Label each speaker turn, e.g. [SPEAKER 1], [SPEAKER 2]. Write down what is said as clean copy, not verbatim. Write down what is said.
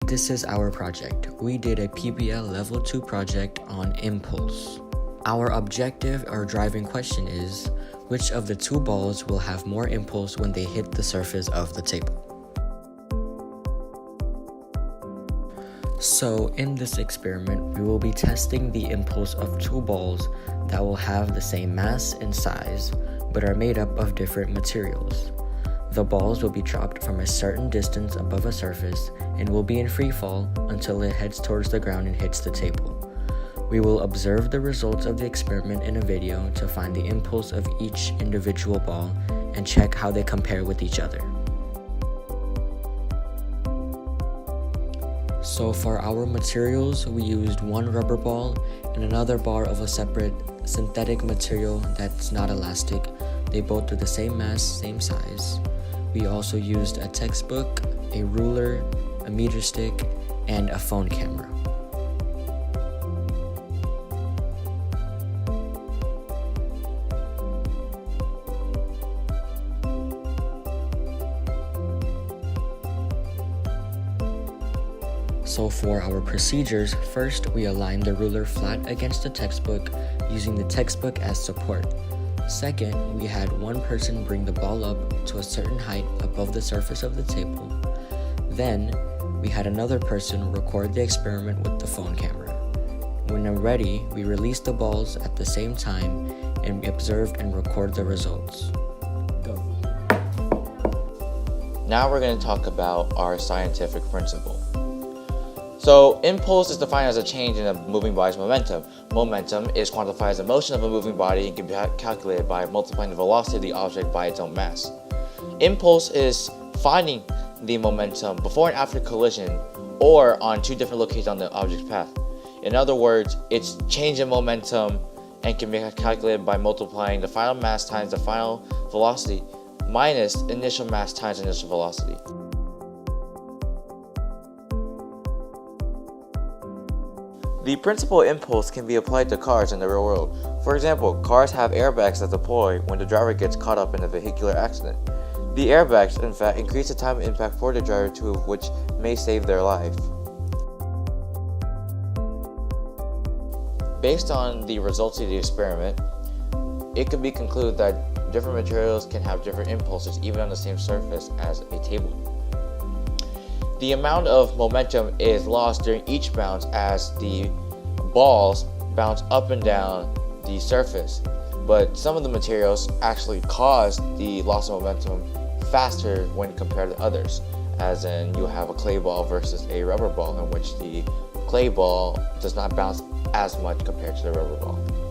[SPEAKER 1] this is our project. We did a PBL Level 2 project on impulse. Our objective or driving question is, which of the two balls will have more impulse when they hit the surface of the table? So in this experiment, we will be testing the impulse of two balls that will have the same mass and size, but are made up of different materials. The balls will be dropped from a certain distance above a surface and will be in free fall until it heads towards the ground and hits the table. We will observe the results of the experiment in a video to find the impulse of each individual ball and check how they compare with each other. So for our materials, we used one rubber ball and another bar of a separate synthetic material that's not elastic. They both do the same mass, same size. We also used a textbook, a ruler, a meter stick, and a phone camera. So for our procedures, first we align the ruler flat against the textbook using the textbook as support. Second, we had one person bring the ball up to a certain height above the surface of the table. Then, we had another person record the experiment with the phone camera. When they're ready, we released the balls at the same time and we observed and record the results. Go.
[SPEAKER 2] Now we're going to talk about our scientific principle. So, impulse is defined as a change in a moving body's momentum. Momentum is quantified as the motion of a moving body and can be calculated by multiplying the velocity of the object by its own mass. Impulse is finding the momentum before and after collision or on two different locations on the object's path. In other words, it's change in momentum and can be calculated by multiplying the final mass times the final velocity minus initial mass times initial velocity. The principle of impulse can be applied to cars in the real world. For example, cars have airbags that deploy when the driver gets caught up in a vehicular accident. The airbags, in fact, increase the time of impact for the driver to which may save their life. Based on the results of the experiment, it can be concluded that different materials can have different impulses even on the same surface as a table. The amount of momentum is lost during each bounce as the balls bounce up and down the surface, but some of the materials actually cause the loss of momentum faster when compared to others, as in you have a clay ball versus a rubber ball in which the clay ball does not bounce as much compared to the rubber ball.